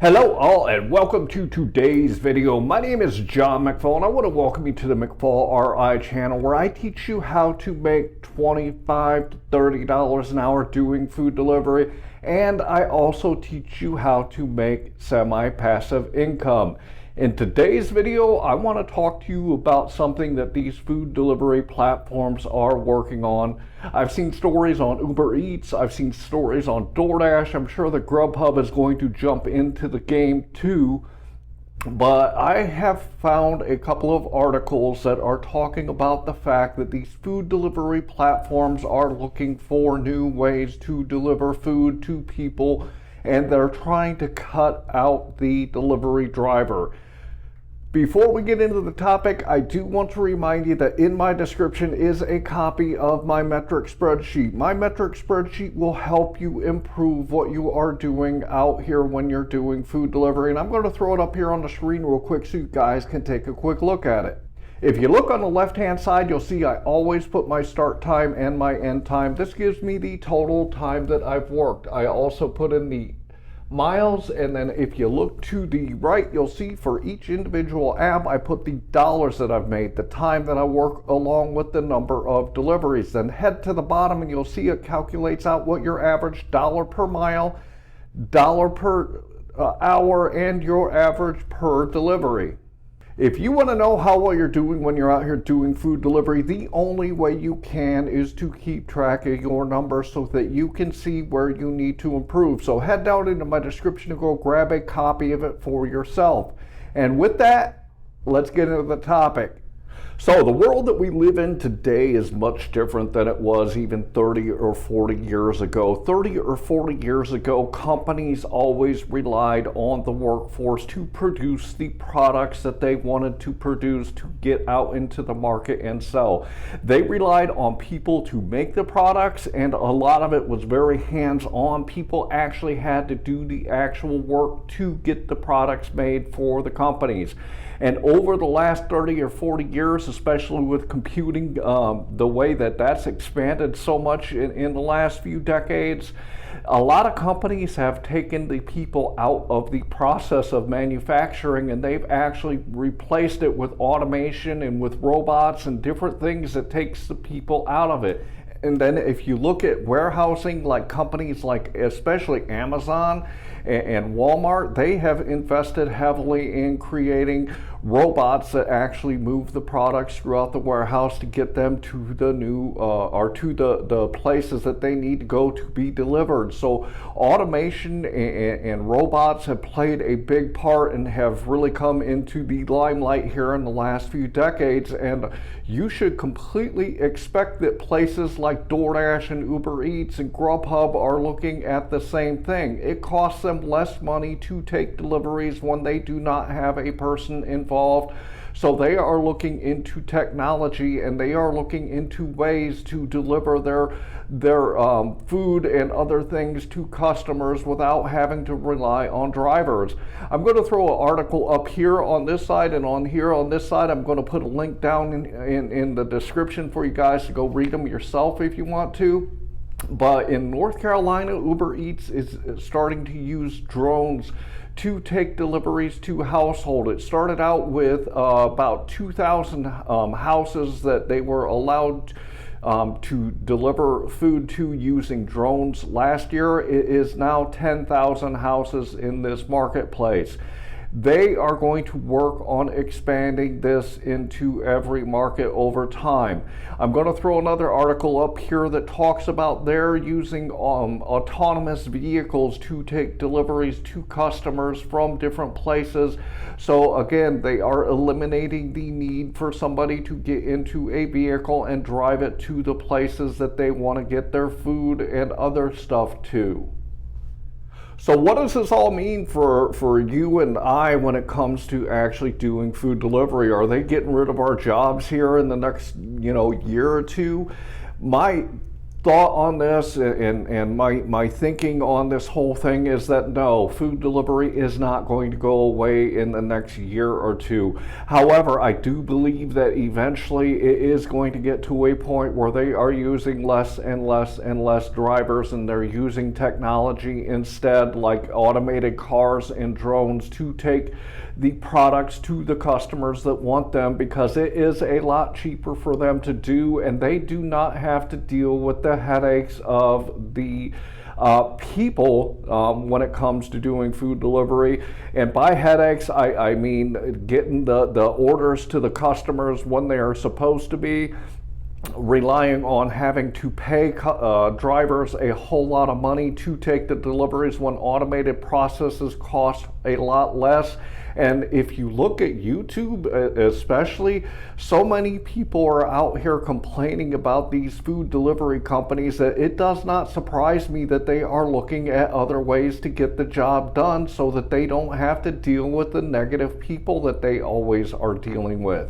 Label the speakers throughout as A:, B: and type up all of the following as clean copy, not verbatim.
A: Hello all and welcome to today's video. My name is John McFall and I want to welcome you to the McFallRI channel where I teach you how to make $25 to $30 an hour doing food delivery, and I also teach you how to make semi-passive income. In today's video, I want to talk to you about something that these food delivery platforms are working on. I've seen stories on Uber Eats, I've seen stories on DoorDash. I'm sure the GrubHub is going to jump into the game too. But I have found a couple of articles that are talking about the fact that these food delivery platforms are looking for new ways to deliver food to people, and they're trying to cut out the delivery driver. Before we get into the topic, I do want to remind you that in my description is a copy of my metric spreadsheet. My metric spreadsheet will help you improve what you are doing out here when you're doing food delivery, and I'm going to throw it up here on the screen real quick so you guys can take a quick look at it. If you look on the left hand side, you'll see I always put my start time and my end time. This gives me the total time that I've worked. I also put in the miles, and then if you look to the right, you'll see for each individual app I put the dollars that I've made, the time that I work, along with the number of deliveries. Then head to the bottom and you'll see it calculates out what your average dollar per mile, dollar per hour, and your average per delivery. If you want to know how well you're doing when you're out here doing food delivery, the only way you can is to keep track of your numbers so that you can see where you need to improve. So head down into my description and go grab a copy of it for yourself. And with that, let's get into the topic. So the world that we live in today is much different than it was even 30 or 40 years ago. 30 or 40 years ago, companies always relied on the workforce to produce the products that they wanted to produce to get out into the market and sell. They relied on people to make the products, and a lot of it was very hands-on. People actually had to do the actual work to get the products made for the companies. And over the last 30 or 40 years, especially with computing, the way that that's expanded so much in the last few decades, a lot of companies have taken the people out of the process of manufacturing, and they've actually replaced it with automation and with robots and different things that takes the people out of it. And then if you look at warehousing, like companies like especially Amazon and Walmart, they have invested heavily in creating robots that actually move the products throughout the warehouse to get them to the new or to the places that they need to go to be delivered. So automation and robots have played a big part and have really come into the limelight here in the last few decades, and you should completely expect that places like DoorDash and Uber Eats and GrubHub are looking at the same thing. It costs them less money to take deliveries when they do not have a person involved. So they are looking into technology, and they are looking into ways to deliver their food and other things to customers without having to rely on drivers. I'm going to throw an article up here on this side, and on here on this side I'm going to put a link down in the description for you guys to go read them yourself if you want to. But in North Carolina, Uber Eats is starting to use drones to take deliveries to household. It started out with about 2,000 houses that they were allowed to deliver food to using drones. Last year, it is now 10,000 houses in this marketplace. They are going to work on expanding this into every market over time. I'm going to throw another article up here that talks about they're using autonomous vehicles to take deliveries to customers from different places. So again, they are eliminating the need for somebody to get into a vehicle and drive it to the places that they want to get their food and other stuff to. So what does this all mean for you and I when it comes to actually doing food delivery? Are they getting rid of our jobs here in the next, year or two? My thought on this and my thinking on this whole thing is that no, food delivery is not going to go away in the next year or two. However, I do believe that eventually it is going to get to a point where they are using less and less and less drivers, and they're using technology instead, like automated cars and drones, to take the products to the customers that want them, because it is a lot cheaper for them to do, and they do not have to deal with the headaches of the people when it comes to doing food delivery. And by headaches, I mean getting the orders to the customers when they are supposed to be, relying on having to pay drivers a whole lot of money to take the deliveries when automated processes cost a lot less. And if you look at YouTube especially, so many people are out here complaining about these food delivery companies that it does not surprise me that they are looking at other ways to get the job done so that they don't have to deal with the negative people that they always are dealing with.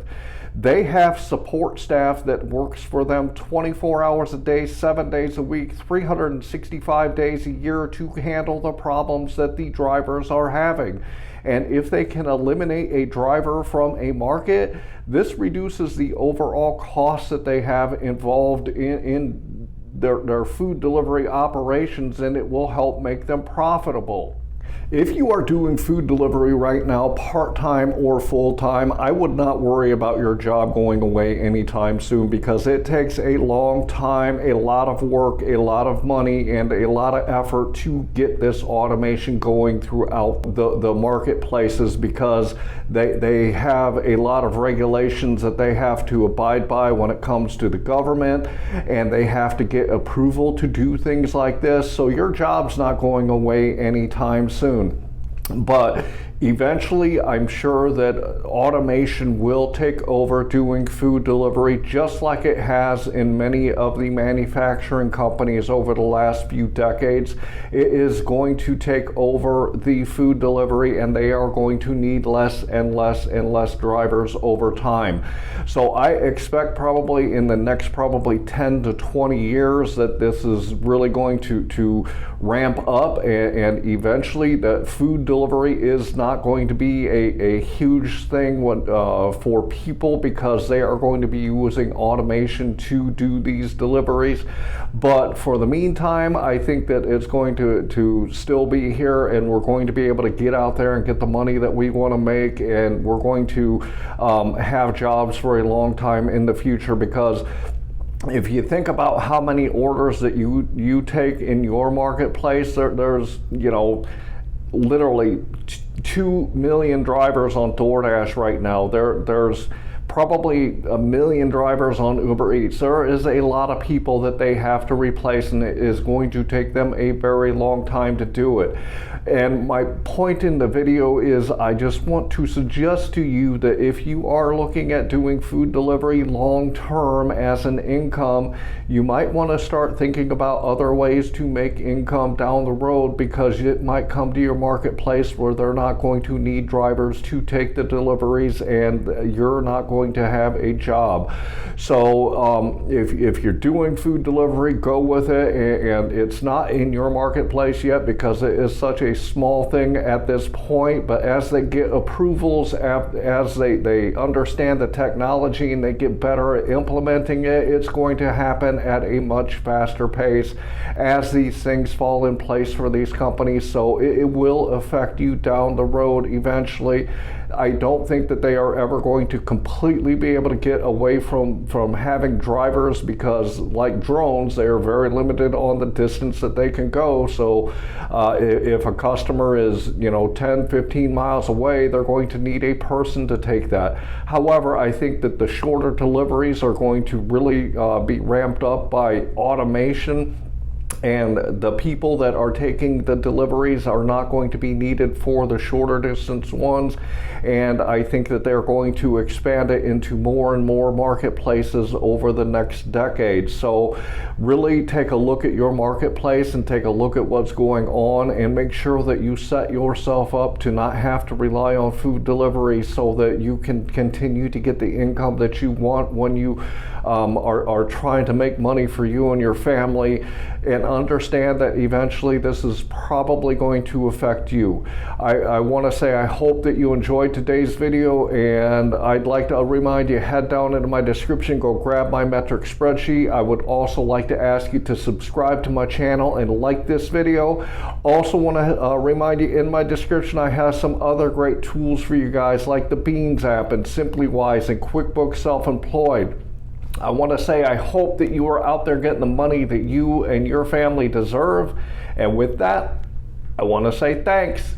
A: They have support staff that works for them 24 hours a day, 7 days a week, 365 days a year to handle the problems that the drivers are having. And if they can eliminate a driver from a market, this reduces the overall costs that they have involved in their food delivery operations, and it will help make them profitable. If you are doing food delivery right now, part-time or full-time, I would not worry about your job going away anytime soon, because it takes a long time, a lot of work, a lot of money, and a lot of effort to get this automation going throughout the marketplaces, because they have a lot of regulations that they have to abide by when it comes to the government, and they have to get approval to do things like this. So your job's not going away anytime soon. But eventually, I'm sure that automation will take over doing food delivery, just like it has in many of the manufacturing companies over the last few decades. It is going to take over the food delivery, and they are going to need less and less and less drivers over time. So I expect probably in the next 10 to 20 years that this is really going to ramp up, and eventually that food delivery is not going to be a huge thing for people, because they are going to be using automation to do these deliveries. But for the meantime, I think that it's going to still be here, and we're going to be able to get out there and get the money that we want to make, and we're going to have jobs for a long time in the future. Because if you think about how many orders that you take in your marketplace, there's literally 2 million drivers on DoorDash right now. There's probably 1 million drivers on Uber Eats. There is a lot of people that they have to replace, and it is going to take them a very long time to do it. And my point in the video is, I just want to suggest to you that if you are looking at doing food delivery long term as an income, you might want to start thinking about other ways to make income down the road, because it might come to your marketplace where they're not going to need drivers to take the deliveries, and you're not going to have a job. So if you're doing food delivery, go with it. And it's not in your marketplace yet because it is such a small thing at this point, but as they get approvals, as they understand the technology and they get better at implementing it, it's going to happen at a much faster pace as these things fall in place for these companies. So it will affect you down the road eventually. I don't think that they are ever going to completely be able to get away from having drivers, because like drones, they are very limited on the distance that they can go. So if a customer is 10, 15 miles away, they're going to need a person to take that. However, I think that the shorter deliveries are going to really be ramped up by automation. And the people that are taking the deliveries are not going to be needed for the shorter distance ones. And I think that they're going to expand it into more and more marketplaces over the next decade. So really take a look at your marketplace and take a look at what's going on, and make sure that you set yourself up to not have to rely on food delivery, so that you can continue to get the income that you want when you are trying to make money for you and your family. And understand that eventually this is probably going to affect you. I want to say I hope that you enjoyed today's video, and I'd like to remind you, head down into my description, go grab my metric spreadsheet. I would also like to ask you to subscribe to my channel and like this video. Also want to remind you, in my description I have some other great tools for you guys, like the Beans app and SimplyWise and QuickBooks Self-Employed. I want to say I hope that you are out there getting the money that you and your family deserve. And with that, I want to say thanks.